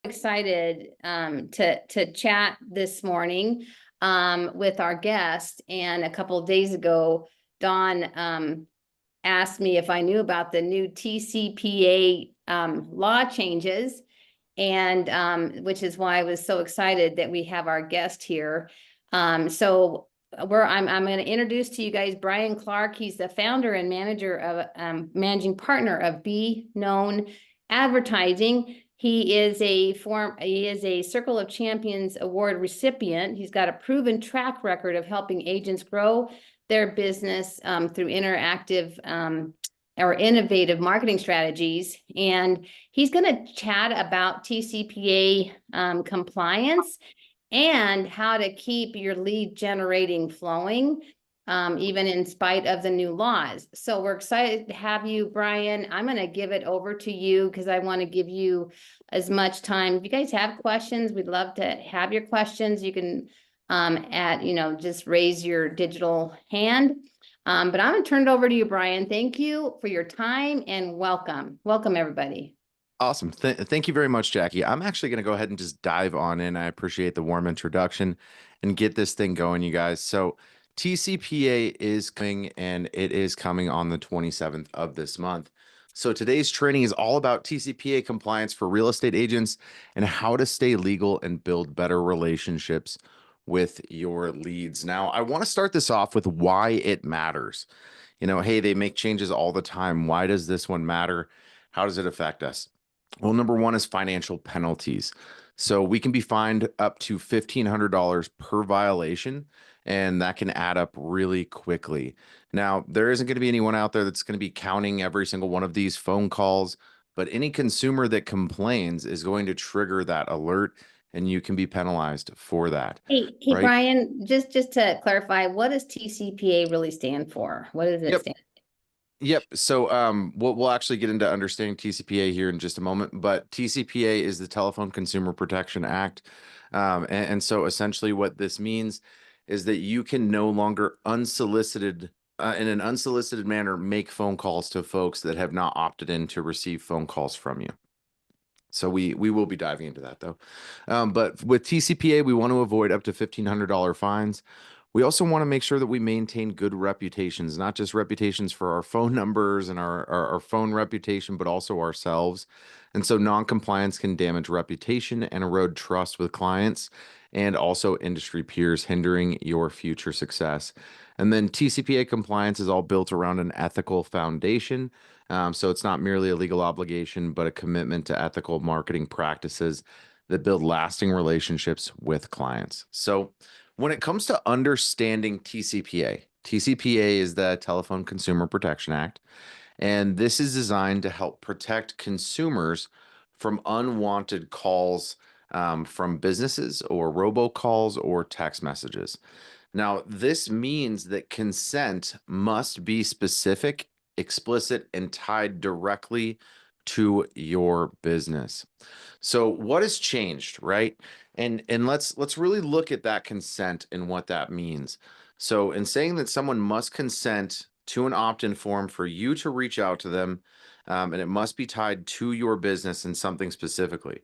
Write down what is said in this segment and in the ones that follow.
Excited to chat this morning with our guest. And a couple of days ago, Dawn asked me if I knew about the new TCPA law changes, and which is why I was so excited that we have our guest here. So I'm going to introduce to you guys Bryan Clark. He's the founder and manager of managing partner of Be Known Advertising. He is a Circle of Champions Award recipient. He's got a proven track record of helping agents grow their business through interactive or innovative marketing strategies. And he's going to chat about TCPA compliance and how to keep your lead generating flowing, even in spite of the new laws. So we're excited to have you, Bryan. I'm going to give it over to you because I want to give you as much time. If you guys have questions, we'd love to have your questions. You can just raise your digital hand. But I'm going to turn it over to you, Bryan. Thank you for your time and welcome. Welcome, everybody. Awesome. Thank you very much, Jackie. I'm actually going to go ahead and just dive on in. I appreciate the warm introduction and get this thing going, you guys. So TCPA is coming, and it is coming on the 27th of this month. So today's training is all about TCPA compliance for real estate agents and how to stay legal and build better relationships with your leads. Now, I want to start this off with why it matters. Hey, they make changes all the time. Why does this one matter? How does it affect us? Well, number one is financial penalties. So we can be fined up to $1,500 per violation, and that can add up really quickly. Now, there isn't going to be anyone out there that's going to be counting every single one of these phone calls, but any consumer that complains is going to trigger that alert, and you can be penalized for that. Hey, right? Bryan, just to clarify, what does TCPA really stand for? What does it stand for? Yep. So we'll actually get into understanding TCPA here in just a moment, but TCPA is the Telephone Consumer Protection Act. And so essentially what this means is that you can no longer in an unsolicited manner, make phone calls to folks that have not opted in to receive phone calls from you. So we will be diving into that though. But with TCPA, we want to avoid up to $1,500 fines. We also want to make sure that we maintain good reputations, not just reputations for our phone numbers and our phone reputation, but also ourselves. And so non-compliance can damage reputation and erode trust with clients and also industry peers, hindering your future success. And then TCPA compliance is all built around an ethical foundation. So it's not merely a legal obligation, but a commitment to ethical marketing practices that build lasting relationships with clients. So when it comes to understanding TCPA, TCPA is the Telephone Consumer Protection Act, and this is designed to help protect consumers from unwanted calls from businesses or robocalls or text messages. Now, this means that consent must be specific, explicit, and tied directly to your business. So what has changed, right? And let's really look at that consent and what that means. So in saying that someone must consent to an opt-in form for you to reach out to them, and it must be tied to your business and something specifically.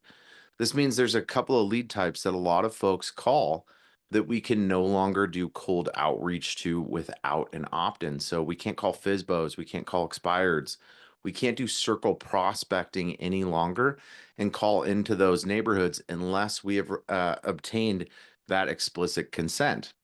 This means there's a couple of lead types that a lot of folks call that we can no longer do cold outreach to without an opt-in. So we can't call FSBOs, we can't call expireds, we can't do circle prospecting any longer and call into those neighborhoods unless we have obtained that explicit consent.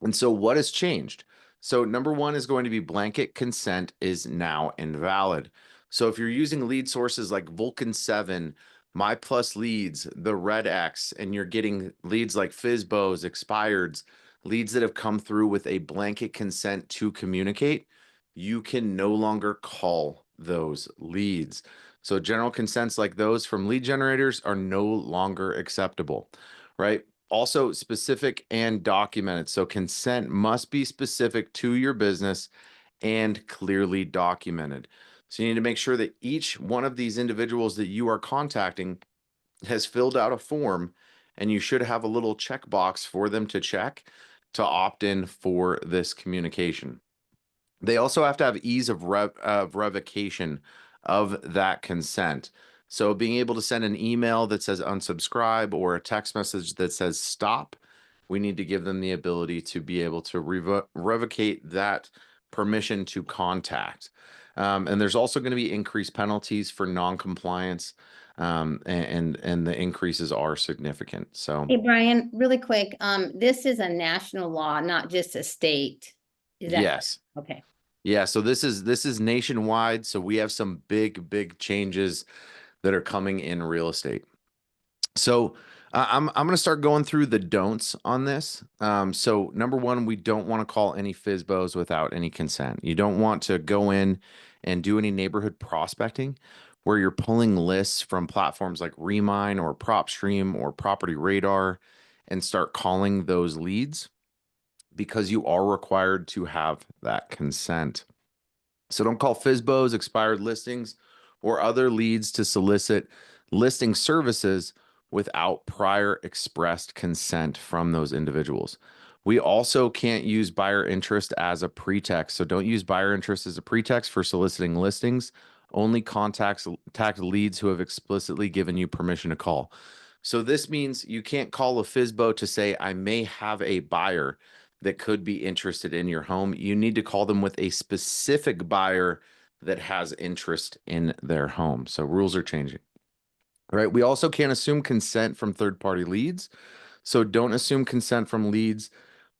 And so what has changed? So number one is going to be blanket consent is now invalid. So if you're using lead sources like Vulcan 7, My Plus Leads, the Red X, and you're getting leads like FSBOs, expireds, leads that have come through with a blanket consent to communicate, you can no longer call those leads. So general consents like those from lead generators are no longer acceptable, right? Also specific and documented. So consent must be specific to your business and clearly documented. So you need to make sure that each one of these individuals that you are contacting has filled out a form, and you should have a little checkbox for them to check to opt in for this communication. They also have to have ease of revocation of that consent. So being able to send an email that says unsubscribe or a text message that says stop, we need to give them the ability to be able to revocate that permission to contact. And there's also going to be increased penalties for non-compliance, and the increases are significant. So Hey, Brian, really quick, this is a national law, not just a state. Is that correct? yes. Okay. Yeah, so this is nationwide. So we have some big changes that are coming in real estate. So I'm going to start going through the don'ts on this. So number one, we don't want to call any FSBOs without any consent. You don't want to go in and do any neighborhood prospecting where you're pulling lists from platforms like Remine or PropStream or Property Radar and start calling those leads, because you are required to have that consent. So don't call FSBOs, expired listings, or other leads to solicit listing services without prior expressed consent from those individuals. We also can't use buyer interest as a pretext. So don't use buyer interest as a pretext for soliciting listings. Only contact leads who have explicitly given you permission to call. So this means you can't call a FSBO to say, I may have a buyer that could be interested in your home. You need to call them with a specific buyer that has interest in their home. So rules are changing. All right. We also can't assume consent from third-party leads. So don't assume consent from leads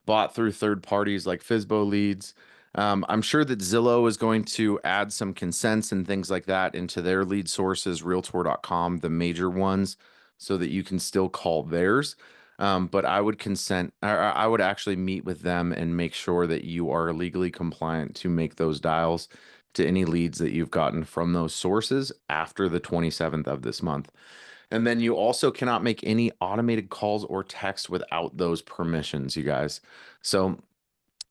bought through third parties like FSBO leads. I'm sure that Zillow is going to add some consents and things like that into their lead sources, Realtor.com, the major ones, so that you can still call theirs. But I would consent, or I would actually meet with them and make sure that you are legally compliant to make those dials to any leads that you've gotten from those sources after the 27th of this month. And then you also cannot make any automated calls or text without those permissions, you guys. So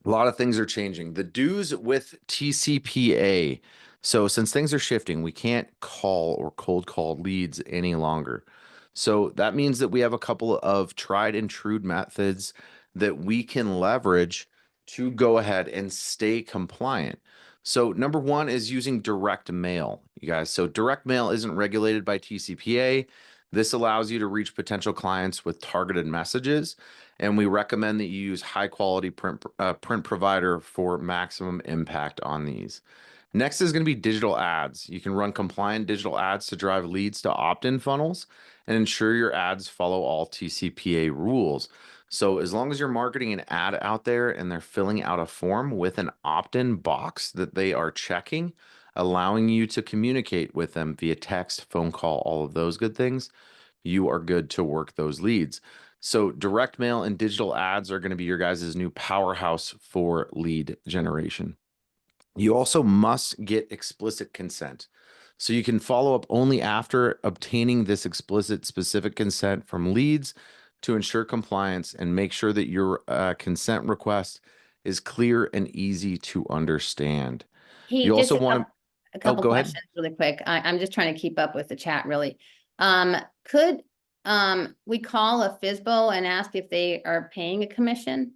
a lot of things are changing. The do's with TCPA. So since things are shifting, we can't call or cold call leads any longer. So that means that we have a couple of tried and true methods that we can leverage to go ahead and stay compliant. So number one is using direct mail, you guys. So direct mail isn't regulated by TCPA. This allows you to reach potential clients with targeted messages, and we recommend that you use high quality print provider for maximum impact on these. Next is going to be digital ads. You can run compliant digital ads to drive leads to opt-in funnels and ensure your ads follow all TCPA rules. So as long as you're marketing an ad out there and they're filling out a form with an opt-in box that they are checking, allowing you to communicate with them via text, phone call, all of those good things, you are good to work those leads. So direct mail and digital ads are going to be your guys' new powerhouse for lead generation. You also must get explicit consent. So you can follow up only after obtaining this explicit specific consent from leads to ensure compliance and make sure that your consent request is clear and easy to understand. Hey, You just also want to, a oh, couple go ahead. questions really quick. I'm just trying to keep up with the chat really. Could we call a FSBO and ask if they are paying a commission?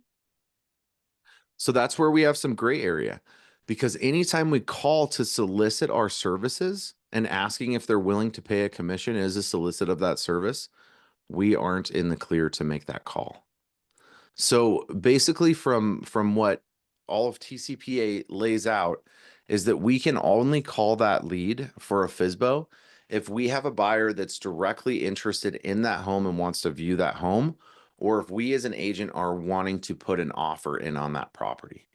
So that's where we have some gray area, because anytime we call to solicit our services and asking if they're willing to pay a commission as a solicit of that service, we aren't in the clear to make that call. So basically from what all of TCPA lays out is that we can only call that lead for a FSBO if we have a buyer that's directly interested in that home and wants to view that home, or if we as an agent are wanting to put an offer in on that property.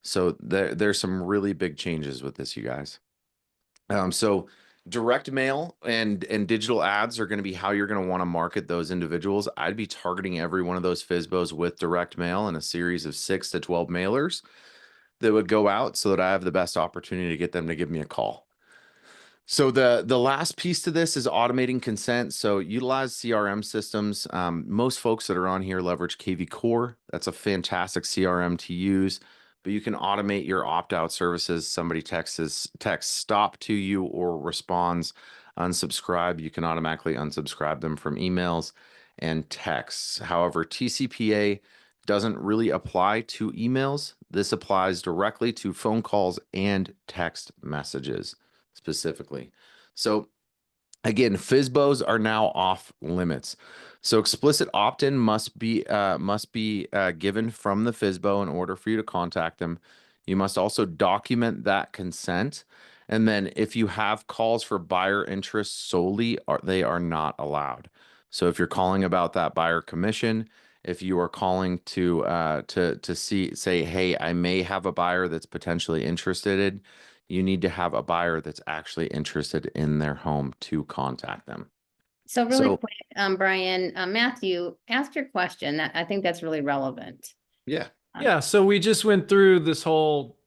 So there's some really big changes with this, you guys. So direct mail and digital ads are going to be how you're going to want to market those individuals. I'd be targeting every one of those FSBOs with direct mail and a series of 6 to 12 mailers that would go out so that I have the best opportunity to get them to give me a call. So the last piece to this is automating consent. So utilize CRM systems. Most folks that are on here leverage KV Core. That's a fantastic CRM to use, but you can automate your opt-out services. Somebody texts stop to you or responds unsubscribe. You can automatically unsubscribe them from emails and texts. However, TCPA doesn't really apply to emails. This applies directly to phone calls and text messages specifically. So Again, FSBOs are now off limits. So explicit opt-in must be given from the FSBO in order for you to contact them. You must also document that consent. And then if you have calls for buyer interest solely, they are not allowed. So if you're calling about that buyer commission, if you are calling to say, hey, I may have a buyer that's potentially interested, you need to have a buyer that's actually interested in their home to contact them. So really So, quick, Brian, Matthew, ask your question. I think that's really relevant. yeah. Um, Yeah, so we just went through this whole,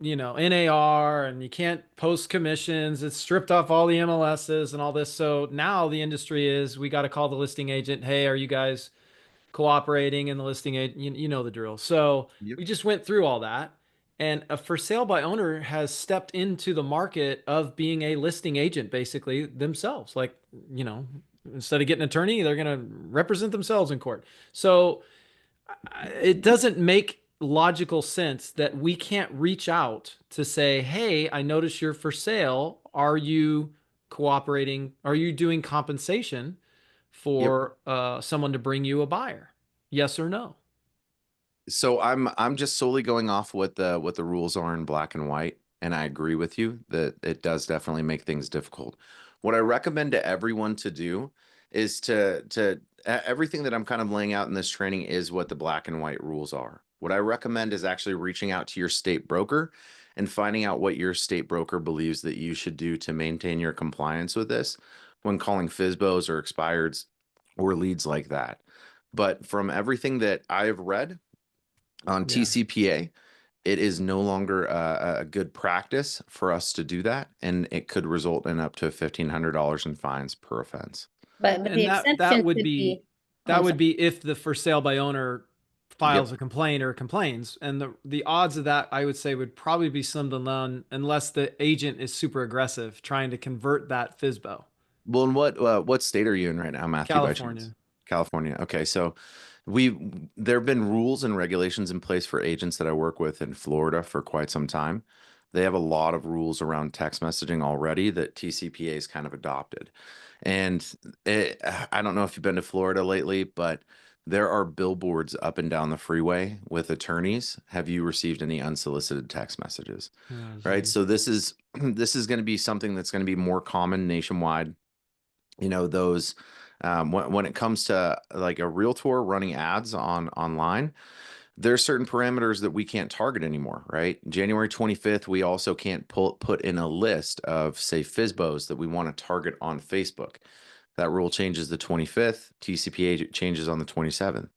NAR, and you can't post commissions. It's stripped off all the MLSs and all this. So now the industry is, we got to call the listing agent. Hey, are you guys cooperating? And the listing agent, you know the drill. So Yep. we just went through all that. And a for sale by owner has stepped into the market of being a listing agent basically themselves. Like, instead of getting an attorney, they're going to represent themselves in court. So it doesn't make logical sense that we can't reach out to say, hey, I notice you're for sale. Are you cooperating? Are you doing compensation Yep. for someone to bring you a buyer? Yes or no? So I'm just solely going off what the rules are in black and white, and I agree with you that it does definitely make things difficult. What I recommend to everyone to do is everything that I'm kind of laying out in this training is what the black and white rules are. What I recommend is actually reaching out to your state broker and finding out what your state broker believes that you should do to maintain your compliance with this when calling FSBOs or expireds or leads like that. But from everything that I have read on Yeah. TCPA, it is no longer a good practice for us to do that, and it could result in up to $1,500 in fines per offense. but the And that exception would could be be, oh, I'm sorry. if the for sale by owner Yep. files a complaint or complains. And the odds of that, I would say, would probably be slim to none unless the agent is super aggressive trying to convert that FISBO. Well, and what state are you in right now, Matthew, by chance? California. California. Okay, so we there have been rules and regulations in place for agents that I work with in Florida for quite some time. They have a lot of rules around text messaging already that TCPA is kind of adopted. And I don't know if you've been to Florida lately, but there are billboards up and down the freeway with attorneys. Have you received any unsolicited text messages? Oh, Right. geez. So this is this is going to be something that's going to be more common nationwide. Those when it comes to like a realtor running ads online, there's certain parameters that we can't target anymore, right? January 25th, we also can't put in a list of, say, FSBOs that we want to target on Facebook. That rule changes the 25th. TCPA changes on the 27th.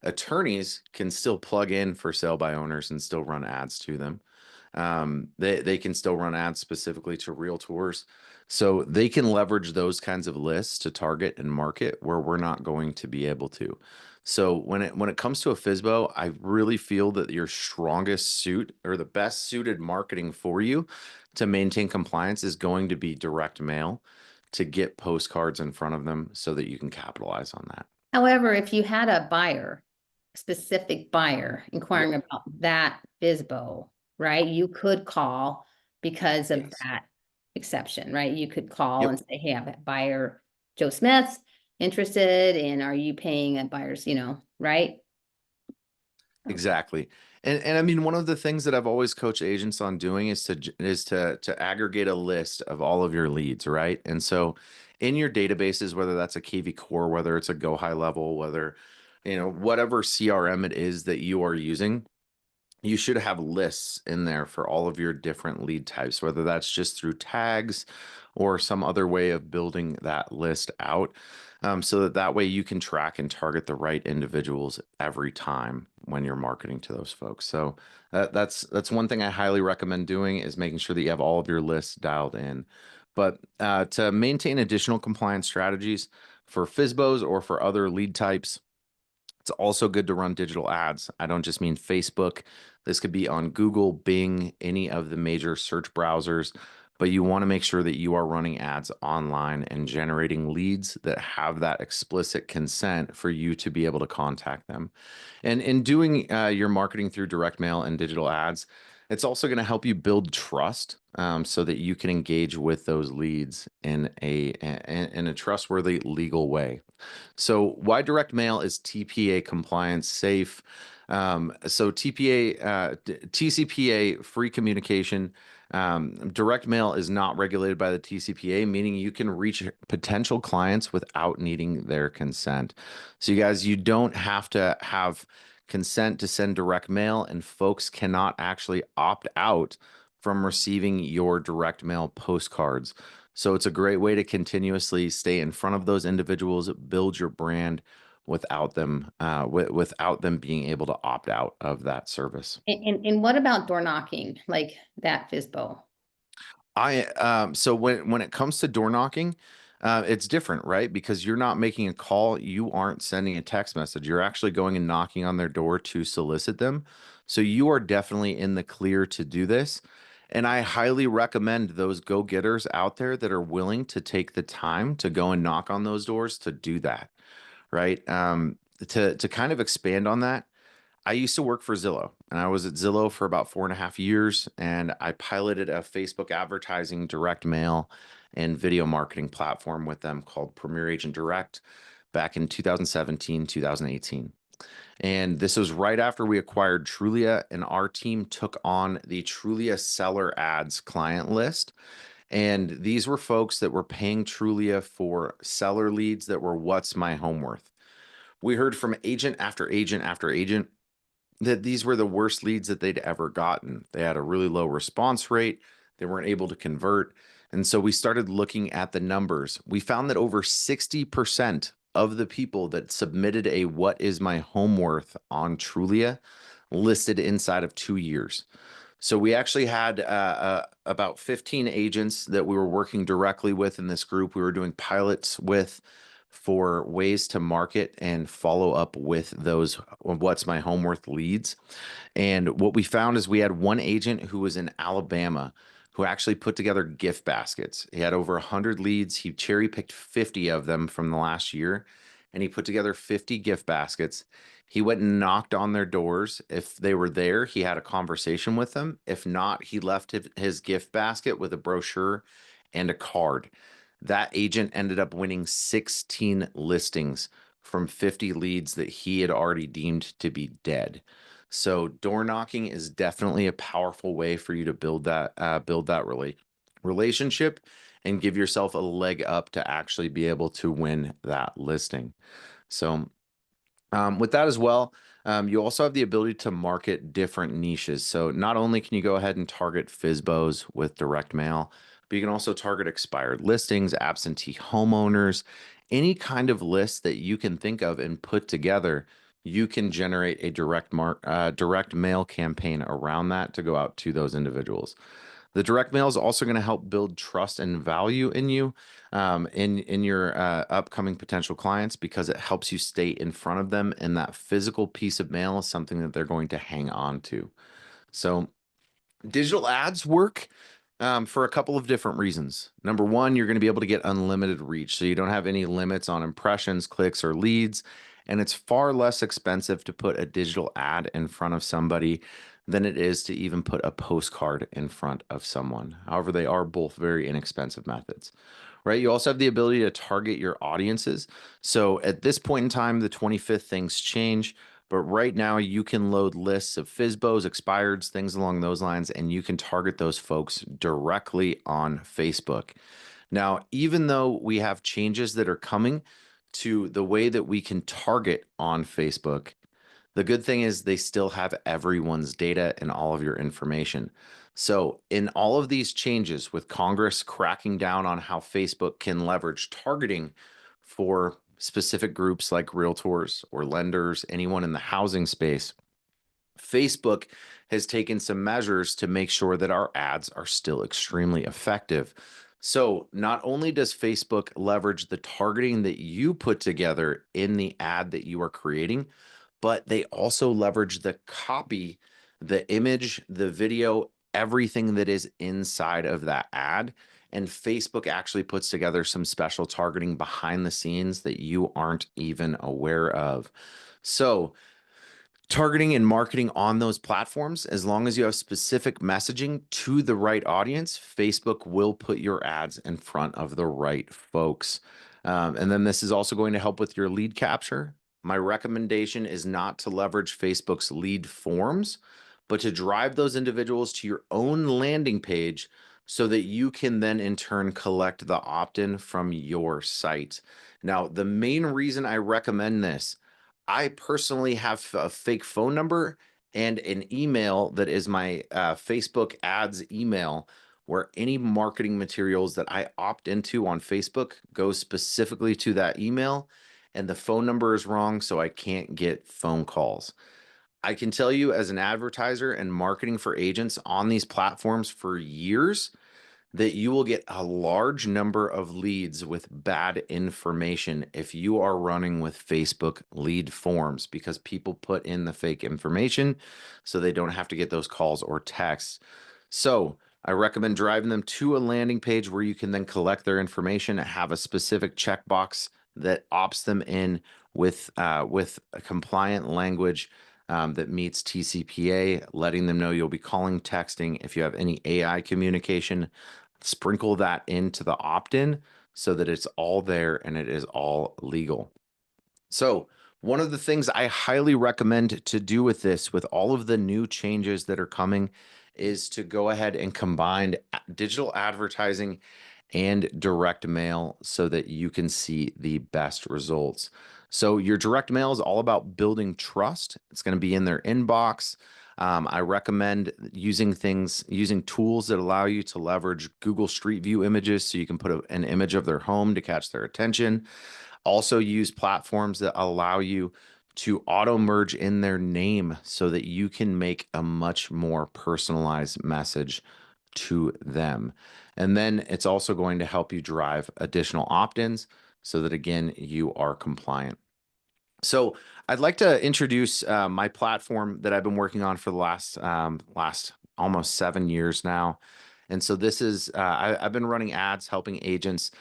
Attorneys can still plug in for sale by owners and still run ads to them. They can still run ads specifically to realtors. So they can leverage those kinds of lists to target and market where we're not going to be able to. So when it comes to a FSBO, I really feel that your strongest suit or the best suited marketing for you to maintain compliance is going to be direct mail to get postcards in front of them so that you can capitalize on that. However, if you had a buyer, specific buyer Yep. inquiring about that FISBO, right? You could call because of Yes. that exception, right? You could call Yep. and say, hey, I have a buyer, Joe Smith, interested in, are you paying a buyer's, right? Okay. Exactly. And I mean, one of the things that I've always coached agents on doing is to aggregate a list of all of your leads, right? And so in your databases, whether that's a KV Core, whether it's a Go High Level, whether, whatever CRM it is that you are using, you should have lists in there for all of your different lead types, whether that's just through tags or some other way of building that list out, so that way you can track and target the right individuals every time when you're marketing to those folks. So that's one thing I highly recommend doing is making sure that you have all of your lists dialed in. But to maintain additional compliance strategies for FSBOs or for other lead types, it's also good to run digital ads. I don't just mean Facebook. This could be on Google, Bing, any of the major search browsers, but you want to make sure that you are running ads online and generating leads that have that explicit consent for you to be able to contact them. And in doing your marketing through direct mail and digital ads, It's also going to help you build trust, so that you can engage with those leads in a trustworthy legal way. So why direct mail is TPA compliance safe? So TCPA free communication. Direct mail is not regulated by the TCPA, meaning you can reach potential clients without needing their consent. So you guys, you don't have to have consent to send direct mail, and folks cannot actually opt out from receiving your direct mail postcards. So it's a great way to continuously stay in front of those individuals, build your brand without them without them being able to opt out of that service. And what about door knocking, like that FISBO? So when it comes to door knocking, it's different, right? Because you're not making a call, you aren't sending a text message. You're actually going and knocking on their door to solicit them. So you are definitely in the clear to do this. And I highly recommend those go-getters out there that are willing to take the time to go and knock on those doors to do that, right? To kind of expand on that, I used to work for Zillow, and I was at Zillow for about 4.5 years, and I piloted a Facebook advertising, direct mail, and video marketing platform with them called Premier Agent Direct back in 2017, 2018. And this was right after we acquired Trulia, and our team took on the Trulia seller ads client list. And these were folks that were paying Trulia for seller leads that were what's my home worth. We heard from agent after agent after agent that these were the worst leads that they'd ever gotten. They had a really low response rate. They weren't able to convert. And so we started looking at the numbers. We found that over 60% of the people that submitted a "What is my home worth" on Trulia listed inside of 2 years. So we actually had about 15 agents that we were working directly with in this group. We were doing pilots with for ways to market and follow up with those "What's my home worth" leads. And what we found is we had one agent who was in Alabama who actually put together gift baskets. He had over 100 leads. He cherry picked 50 of them from the last year, and he put together 50 gift baskets. He went and knocked on their doors. If they were there, he had a conversation with them. If not, he left his gift basket with a brochure and a card. That agent ended up winning 16 listings from 50 leads that he had already deemed to be dead. So door knocking is definitely a powerful way for you to build that relationship and give yourself a leg up to actually be able to win that listing. So with that as well, you also have the ability to market different niches. So not only can you go ahead and target FISBOs with direct mail, but you can also target expired listings, absentee homeowners, any kind of list that you can think of and put together. You can generate a direct mail campaign around that to go out to those individuals. The direct mail is also going to help build trust and value in you, in your upcoming potential clients, because it helps you stay in front of them, and that physical piece of mail is something that they're going to hang on to. So digital ads work for a couple of different reasons. Number one, you're going to be able to get unlimited reach. So you don't have any limits on impressions, clicks, or leads. And it's far less expensive to put a digital ad in front of somebody than it is to even put a postcard in front of someone. However, they are both very inexpensive methods, right? You also have the ability to target your audiences. So at this point in time, the 25th, things change. But right now, you can load lists of FISBOs, expireds, things along those lines, and you can target those folks directly on Facebook. Now, even though we have changes that are coming to the way that we can target on Facebook, the good thing is they still have everyone's data and all of your information. So in all of these changes, with Congress cracking down on how Facebook can leverage targeting for specific groups like realtors or lenders, anyone in the housing space, Facebook has taken some measures to make sure that our ads are still extremely effective. So not only does Facebook leverage the targeting that you put together in the ad that you are creating, but they also leverage the copy, the image, the video, everything that is inside of that ad. And Facebook actually puts together some special targeting behind the scenes that you aren't even aware of. So targeting and marketing on those platforms, as long as you have specific messaging to the right audience, Facebook will put your ads in front of the right folks. And then this is also going to help with your lead capture. My recommendation is not to leverage Facebook's lead forms, but to drive those individuals to your own landing page so that you can then in turn collect the opt-in from your site. Now, the main reason I recommend this, I personally have a fake phone number and an email that is my Facebook ads email, where any marketing materials that I opt into on Facebook goes specifically to that email, and the phone number is wrong, so I can't get phone calls. I can tell you, as an advertiser and marketing for agents on these platforms for years, that you will get a large number of leads with bad information if you are running with Facebook lead forms, because people put in the fake information so they don't have to get those calls or texts. So I recommend driving them to a landing page where you can then collect their information, have a specific checkbox that opts them in with a compliant language that meets TCPA, letting them know you'll be calling, texting. If you have any AI communication, sprinkle that into the opt-in so that it's all there and it is all legal. So one of the things I highly recommend to do with this, with all of the new changes that are coming, is to go ahead and combine digital advertising and direct mail so that you can see the best results. So your direct mail is all about building trust. It's going to be in their inbox. I recommend using tools that allow you to leverage Google Street View images so you can put an image of their home to catch their attention. Also use platforms that allow you to auto merge in their name so that you can make a much more personalized message to them. And then it's also going to help you drive additional opt-ins so that, again, you are compliant. So I'd like to introduce my platform that I've been working on for the last almost 7 years now. And so this is I've been running ads, helping agents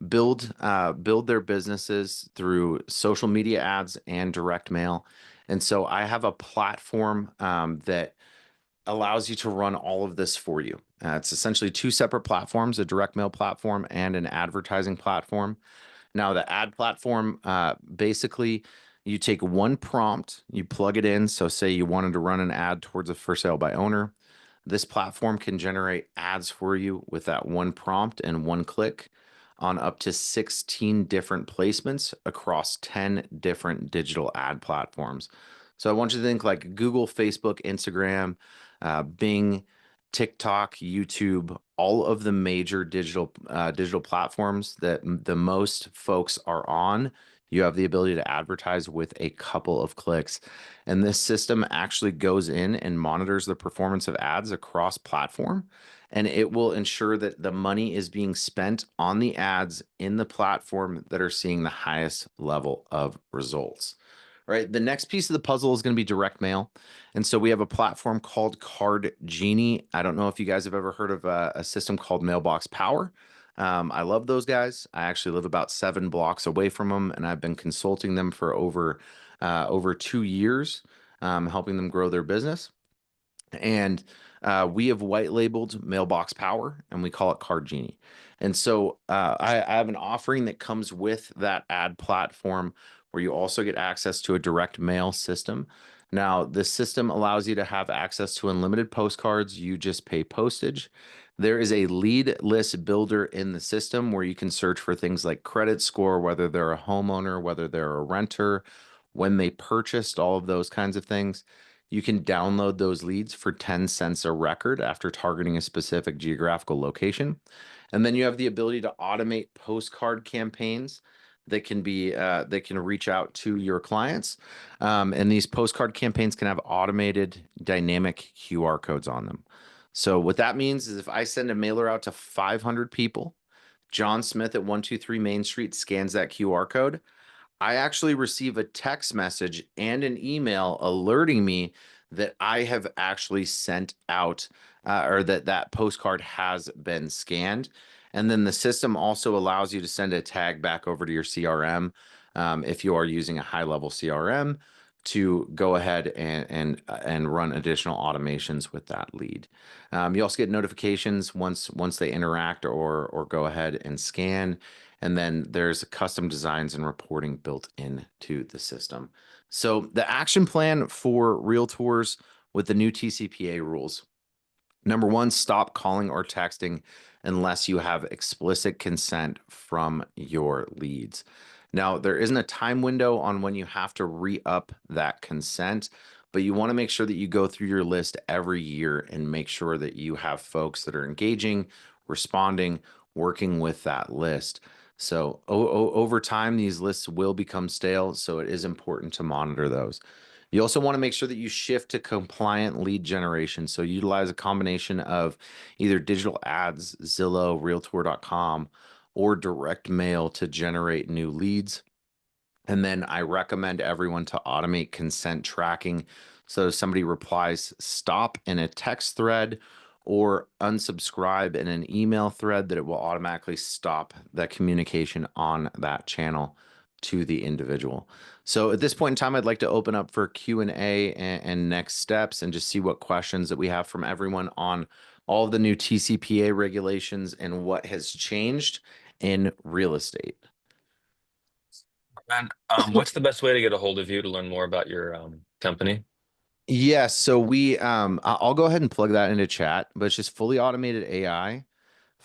build their businesses through social media ads and direct mail. And so I have a platform that allows you to run all of this for you. It's essentially 2 separate platforms, a direct mail platform and an advertising platform. Now, the ad platform, basically, you take one prompt, you plug it in. So say you wanted to run an ad towards a for sale by owner. This platform can generate ads for you with that one prompt and one click on up to 16 different placements across 10 different digital ad platforms. So I want you to think like Google, Facebook, Instagram, Bing, TikTok, YouTube, all of the major digital platforms that the most folks are on. You have the ability to advertise with a couple of clicks. And this system actually goes in and monitors the performance of ads across platform, and it will ensure that the money is being spent on the ads in the platform that are seeing the highest level of results. Right. The next piece of the puzzle is going to be direct mail. And so we have a platform called Card Genie. I don't know if you guys have ever heard of a system called Mailbox Power. I love those guys. I actually live about 7 blocks away from them, and I've been consulting them for over 2 years, helping them grow their business. And we have white labeled Mailbox Power, and we call it Card Genie. And so I have an offering that comes with that ad platform where you also get access to a direct mail system. Now, this system allows you to have access to unlimited postcards. You just pay postage. There is a lead list builder in the system where you can search for things like credit score, whether they're a homeowner, whether they're a renter, when they purchased, all of those kinds of things. You can download those leads for 10 cents a record after targeting a specific geographical location. And then you have the ability to automate postcard campaigns that can reach out to your clients. And these postcard campaigns can have automated dynamic QR codes on them. So what that means is if I send a mailer out to 500 people, John Smith at 123 Main Street scans that QR code, I actually receive a text message and an email alerting me that I have actually sent out or that postcard has been scanned. And then the system also allows you to send a tag back over to your CRM if you are using a high-level CRM to go ahead and run additional automations with that lead. You also get notifications once they interact or go ahead and scan, and then there's custom designs and reporting built into the system. So the action plan for realtors with the new TCPA rules. Number one, stop calling or texting unless you have explicit consent from your leads. Now, there isn't a time window on when you have to re-up that consent, but you want to make sure that you go through your list every year and make sure that you have folks that are engaging, responding, working with that list. So over time, these lists will become stale, so it is important to monitor those. You also want to make sure that you shift to compliant lead generation. So utilize a combination of either digital ads, Zillow, Realtor.com, or direct mail to generate new leads. And then I recommend everyone to automate consent tracking. So if somebody replies stop in a text thread or unsubscribe in an email thread, that it will automatically stop that communication on that channel to the individual. So at this point in time, I'd like to open up for Q&A and next steps and just see what questions that we have from everyone on all of the new TCPA regulations and what has changed in real estate. And what's the best way to get a hold of you to learn more about your company? Yeah, so I'll go ahead and plug that into chat, but it's just fully automated AI,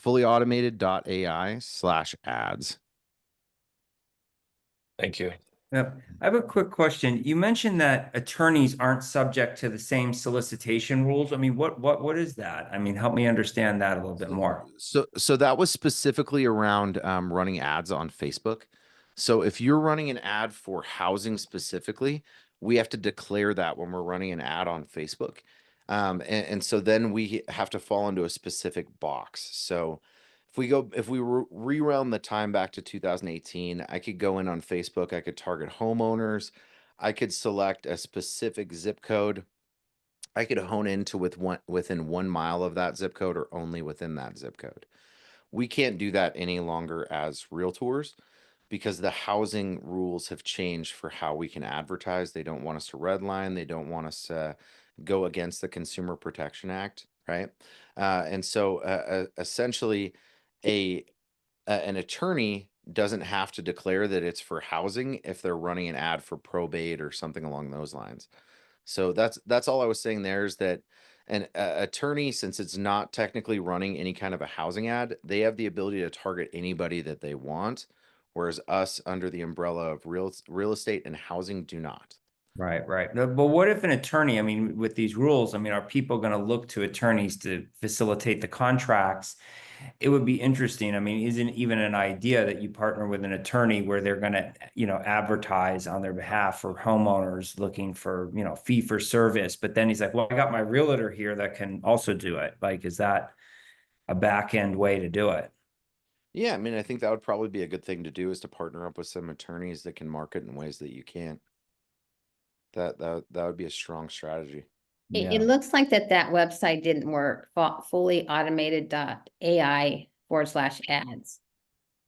fullyautomated.ai/ads. Thank you. Yep. I have a quick question. You mentioned that attorneys aren't subject to the same solicitation rules. I mean, what is that? I mean, help me understand that a little bit more. So that was specifically around running ads on Facebook. So if you're running an ad for housing specifically, we have to declare that when we're running an ad on Facebook. And so then we have to fall into a specific box. So if we reround the time back to 2018, I could go in on Facebook, I could target homeowners, I could select a specific zip code. I could hone into within 1 mile of that zip code or only within that zip code. We can't do that any longer as realtors because the housing rules have changed for how we can advertise. They don't want us to redline. They don't want us to go against the Consumer Protection Act, right? And so essentially, an attorney doesn't have to declare that it's for housing if they're running an ad for probate or something along those lines. So that's all I was saying there is that an attorney, since it's not technically running any kind of a housing ad, they have the ability to target anybody that they want, whereas us under the umbrella of real estate and housing do not. Right, right. But what if an attorney, I mean, with these rules, I mean, are people going to look to attorneys to facilitate the contracts? It would be interesting. I mean, isn't even an idea that you partner with an attorney where they're going to, advertise on their behalf for homeowners looking for, fee for service. But then he's like, well, I got my realtor here that can also do it. Like, is that a back end way to do it? Yeah, I mean, I think that would probably be a good thing to do is to partner up with some attorneys that can market in ways that you can't. That would be a strong strategy. It looks like that website didn't work, fullyautomated.ai/ads.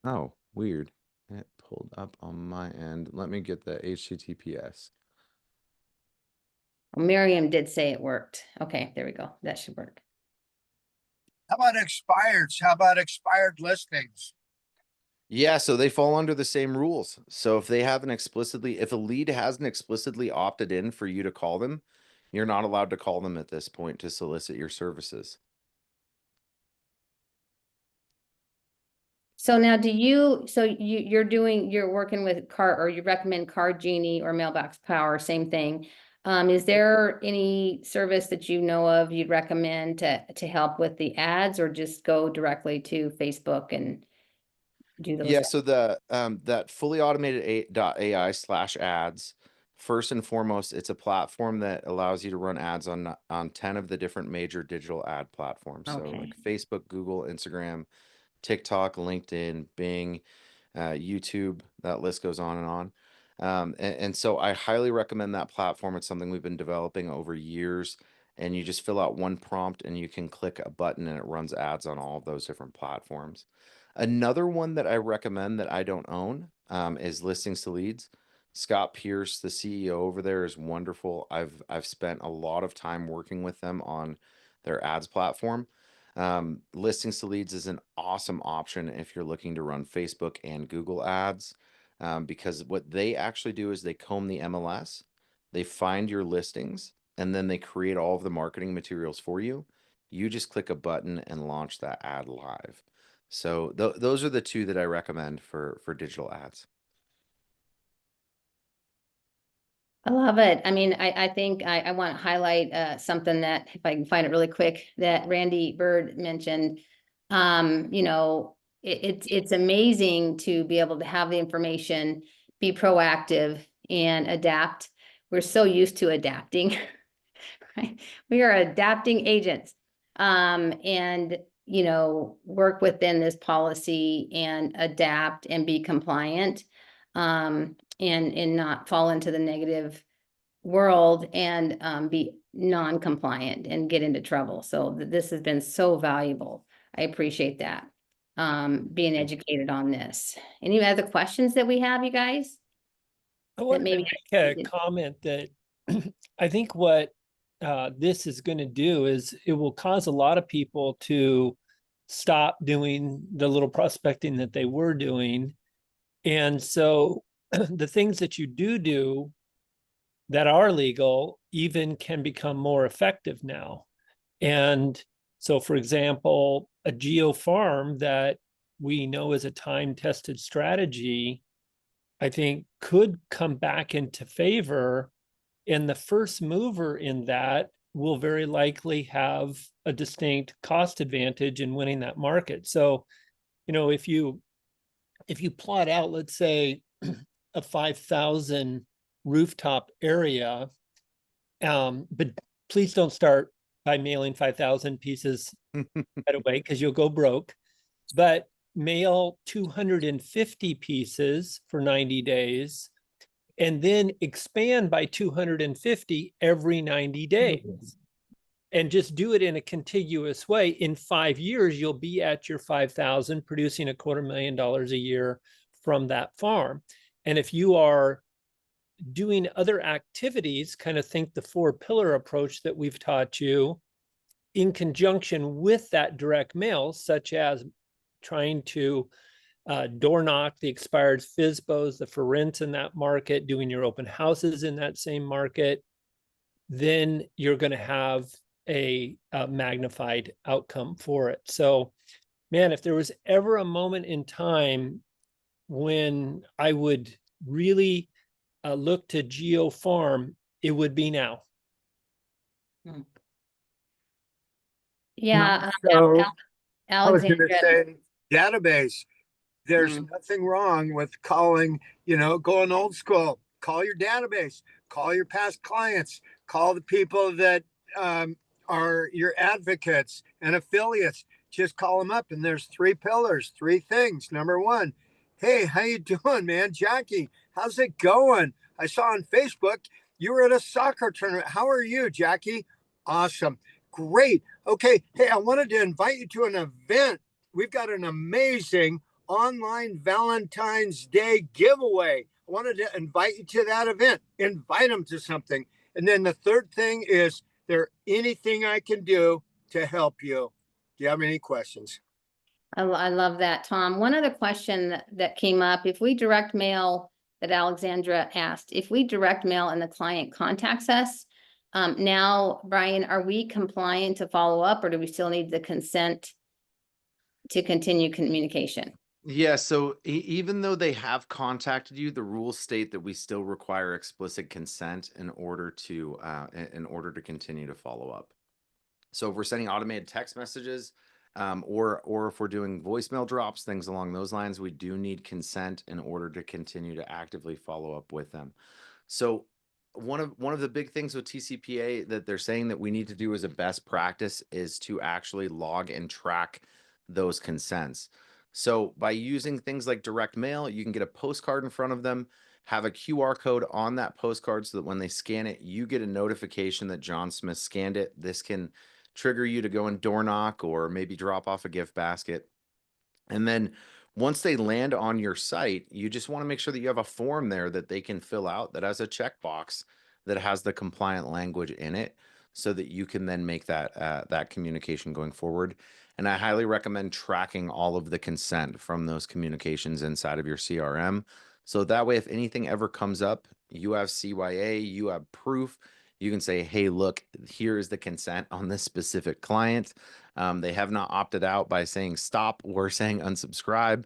Oh, weird. It pulled up on my end. Let me get the HTTPS. Well, Miriam did say it worked. Okay, there we go. That should work. How about expireds? How about expired listings? Yeah, so they fall under the same rules. So if if a lead hasn't explicitly opted in for you to call them, you're not allowed to call them at this point to solicit your services. So now you're working with you recommend Car Genie or Mailbox Power, same thing. Is there any service that you know of you'd recommend to help with the ads, or just go directly to Facebook and do those? Yeah, so that fully automated .ai/ads, first and foremost, it's a platform that allows you to run ads on 10 of the different major digital ad platforms. So Okay. like Facebook, Google, Instagram, TikTok, LinkedIn, Bing, YouTube, that list goes on and on. And so I highly recommend that platform. It's something we've been developing over years, and you just fill out one prompt and you can click a button and it runs ads on all of those different platforms. Another one that I recommend that I don't own is Listings to Leads. Scott Pierce, the CEO over there, is wonderful. I've spent a lot of time working with them on their ads platform. Listings to Leads is an awesome option if you're looking to run Facebook and Google ads, because what they actually do is they comb the MLS, they find your listings, and then they create all of the marketing materials for you. You just click a button and launch that ad live. So those are the two that I recommend for digital ads. I love it. I mean, I think I want to highlight something that, if I can find it really quick, that Randy Bird mentioned. You know, it's amazing to be able to have the information, be proactive and adapt. We're so used to adapting, right? We are adapting agents. And you know, work within this policy and adapt and be compliant. And not fall into the negative world and be non-compliant and get into trouble. So this has been so valuable. I appreciate that. Being educated on this. Any other questions that we have, you guys? I wanted to maybe make I a didn't- comment that I think what this is going to do is it will cause a lot of people to stop doing the little prospecting that they were doing. And so the things that you do that are legal even can become more effective now. And so, for example, a geo farm that we know is a time-tested strategy, I think could come back into favor. And the first mover in that will very likely have a distinct cost advantage in winning that market. So, you know, if you plot out, let's say, a 5,000 rooftop area, but please don't start by mailing 5,000 pieces right away because you'll go broke. But mail 250 pieces for 90 days and then expand by 250 every 90 days. And just do it in a contiguous way. In 5 years, you'll be at your 5,000, producing $250,000 a year from that farm. And if you are doing other activities, kind of think the 4-pillar approach that we've taught you in conjunction with that direct mail, such as trying to door knock the expired FSBOs, the for rents in that market, doing your open houses in that same market, then you're going to have a magnified outcome for it. So, man, if there was ever a moment in time when I would really look to geo farm, it would be now. Yeah. So I was going Alexandra. to say database. There's Mm. nothing wrong with calling, going old school. Call your database, call your past clients, call the people that are your advocates and affiliates. Just call them up, and there's 3 pillars, 3 things. Number 1, hey, how you doing, man? Jackie, how's it going? I saw on Facebook you were at a soccer tournament. How are you, Jackie? Awesome. Great. Okay. Hey, I wanted to invite you to an event. We've got an amazing online Valentine's Day giveaway. I wanted to invite you to that event. Invite them to something. And then the third thing is, there anything I can do to help you? Do you have any questions? I love that, Tom. One other question that came up, if we direct mail, that Alexandra asked, if we direct mail and the client contacts us, now, Bryan, are we compliant to follow up, or do we still need the consent to continue communication? Yeah, so even though they have contacted you, the rules state that we still require explicit consent in order to continue to follow up. So if we're sending automated text messages, or if we're doing voicemail drops, things along those lines, we do need consent in order to continue to actively follow up with them. So one of the big things with TCPA that they're saying that we need to do as a best practice is to actually log and track those consents. So by using things like direct mail, you can get a postcard in front of them, have a QR code on that postcard so that when they scan it, you get a notification that John Smith scanned it. This can trigger you to go and door knock or maybe drop off a gift basket. And then Once they land on your site, you just want to make sure that you have a form there that they can fill out that has a checkbox that has the compliant language in it, so that you can then make that communication going forward. And I highly recommend tracking all of the consent from those communications inside of your CRM. So that way, if anything ever comes up, you have CYA, you have proof. You can say, hey, look, here is the consent on this specific client. They have not opted out by saying stop or saying unsubscribe.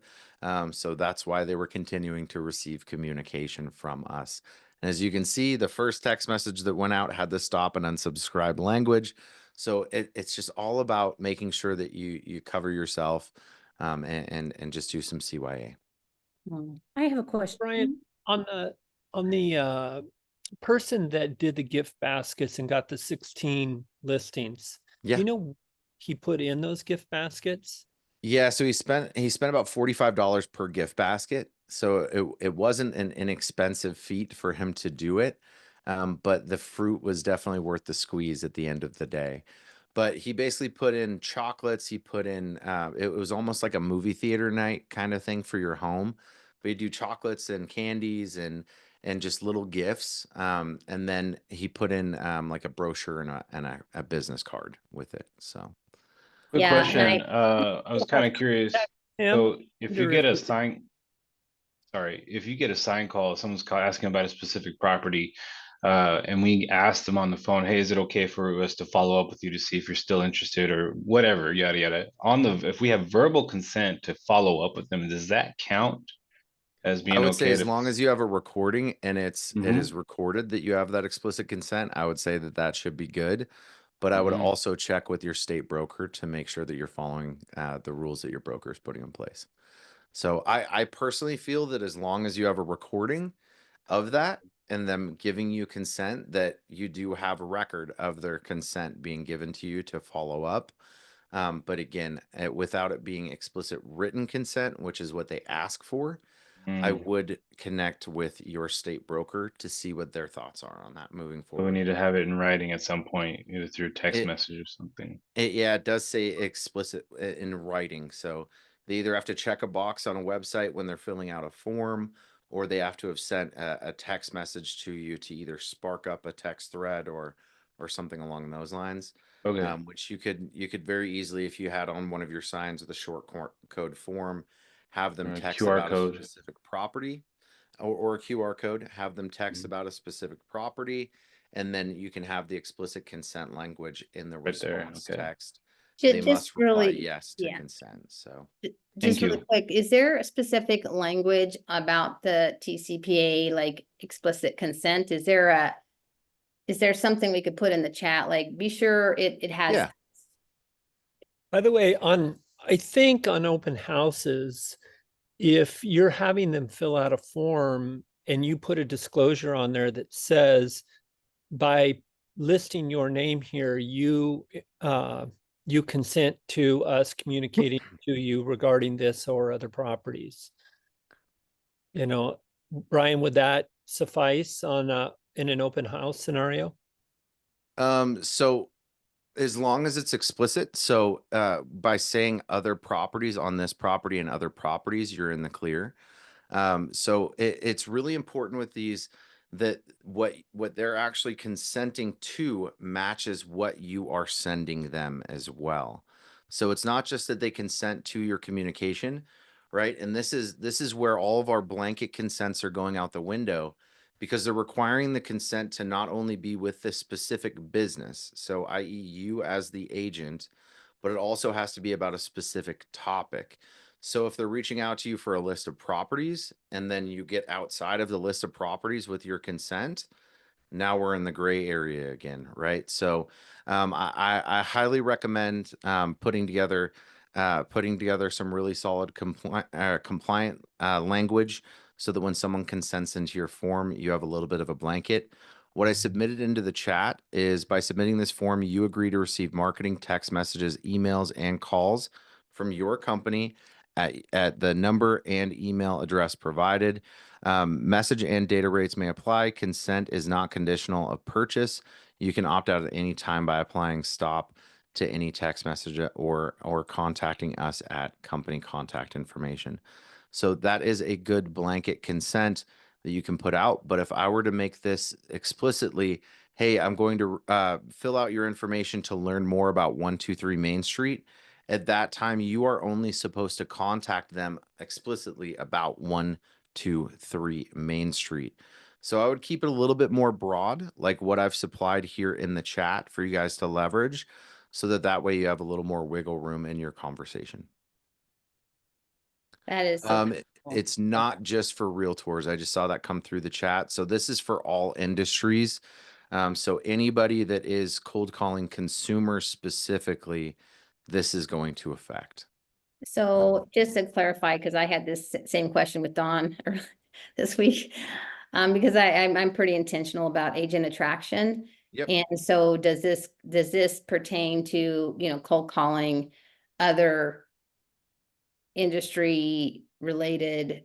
So that's why they were continuing to receive communication from us. And as you can see, the first text message that went out had the stop and unsubscribe language. So it's just all about making sure that you cover yourself, and just do some CYA. I have a question. Bryan, on the person that did the gift baskets and got the 16 listings, Yeah. do you know he put in those gift baskets? Yeah, so he spent about $45 per gift basket. So it wasn't an inexpensive feat for him to do it. But the fruit was definitely worth the squeeze at the end of the day. But he basically put in chocolates. He put in it was almost like a movie theater night kind of thing for your home. But he'd do chocolates and candies and just little gifts. And then he put in like a brochure and a business card with it. So Quick Yeah, and question. I was kind of curious. Tim, So if you wonder get a if- sign, sorry, if you get a sign call, someone's asking about a specific property, and we ask them on the phone, hey, is it okay for us to follow up with you to see if you're still interested or whatever, yada yada. If we have verbal consent to follow up with them, does that count as I being would say okay as to? long as you have a recording and it Mhm. is recorded that you have that explicit consent, I would say that should be good. But I would Mhm. also check with your state broker to make sure that you're following the rules that your broker is putting in place. So I personally feel that as long as you have a recording of that and them giving you consent, that you do have a record of their consent being given to you to follow up. But again, without it being explicit written consent, which is what they ask for, I Mm. would connect with your state broker to see what their thoughts are on that moving So we forward. need to have it in writing at some point, either through text It, message or something. yeah, it does say explicit in writing. So they either have to check a box on a website when they're filling out a form, or they have to have sent a text message to you to either spark up a text thread or something along those lines. Okay. Which you could very easily, if you had on one of your signs with a short code form, have them Or a text QR about a code. specific property, or a QR code, have them text Mhm. about a specific property, and then you can have the explicit consent language in the Right there, response okay. text. They Just must reply really, yes to yeah. consent. So Just Thank really you. quick, is there a specific language about the TCPA, like explicit consent? Is there something we could put in the chat? Like, be sure it has. yeah, By the way, I think on open houses, if you're having them fill out a form and you put a disclosure on there that says, by listing your name here, you consent to us communicating to you regarding this or other properties. You know, Bryan, would that suffice in an open house scenario? so as long as it's explicit, so by saying other properties on this property and other properties, you're in the clear. So it's really important with these that what they're actually consenting to matches what you are sending them as well. So it's not just that they consent to your communication, right? And this is where all of our blanket consents are going out the window, because they're requiring the consent to not only be with this specific business, so i.e. you as the agent, but it also has to be about a specific topic. So if they're reaching out to you for a list of properties and then you get outside of the list of properties with your consent, now we're in the gray area again, right? So I highly recommend putting together some really solid compliant language, so that when someone consents into your form, you have a little bit of a blanket. What I submitted into the chat is, by submitting this form, you agree to receive marketing text messages, emails, and calls from your company at the number and email address provided. Message and data rates may apply. Consent is not conditional of purchase. You can opt out at any time by applying stop to any text message or contacting us at company contact information. So that is a good blanket consent that you can put out. But if I were to make this explicitly, hey, I'm going to fill out your information to learn more about 123 Main Street, at that time, you are only supposed to contact them explicitly about 123 Main Street. So I would keep it a little bit more broad, like what I've supplied here in the chat for you guys to leverage, so that way you have a little more wiggle room in your conversation. That is so It's not just for realtors. I just saw that come through the chat. So this is for all industries. So anybody that is cold calling consumers specifically, this is going to affect. So just to clarify, because I had this same question with Dawn this week, because I'm pretty intentional about agent attraction. Yep. And so does this pertain to, you know, cold calling other industry related,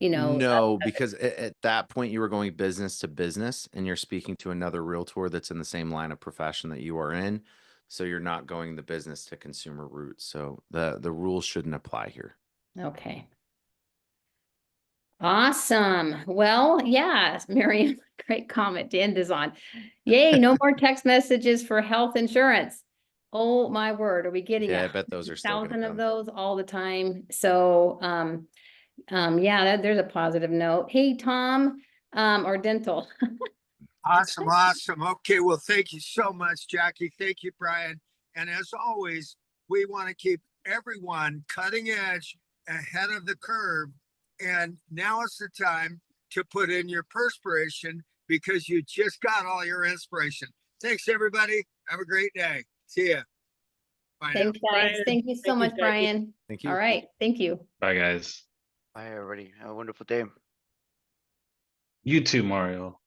you know? No, because at that point you were going business to business and you're speaking to another realtor that's in the same line of profession that you are in. So you're not going the business to consumer route. So the rules shouldn't apply here. Okay. Awesome. Well, yeah, Miriam, great comment to end this on. Yay, no more text messages for health insurance. Oh my word, are we getting Yeah, I a bet those are still gonna 1,000 of come. those all the time? So, yeah, there's a positive note. Hey, Tom, or dental. Awesome, awesome. Okay, well, thank you so much, Jackie. Thank you, Brian. And as always, we want to keep everyone cutting edge, ahead of the curve. And now is the time to put in your perspiration because you just got all your inspiration. Thanks, everybody. Have a great day. See ya. Bye now. Thanks, guys. Brian, Thank you so thank you, much, Jackie. Brian. Thank you. All right, thank you. Bye, guys. Bye, everybody. Have a wonderful day. You too, Mario.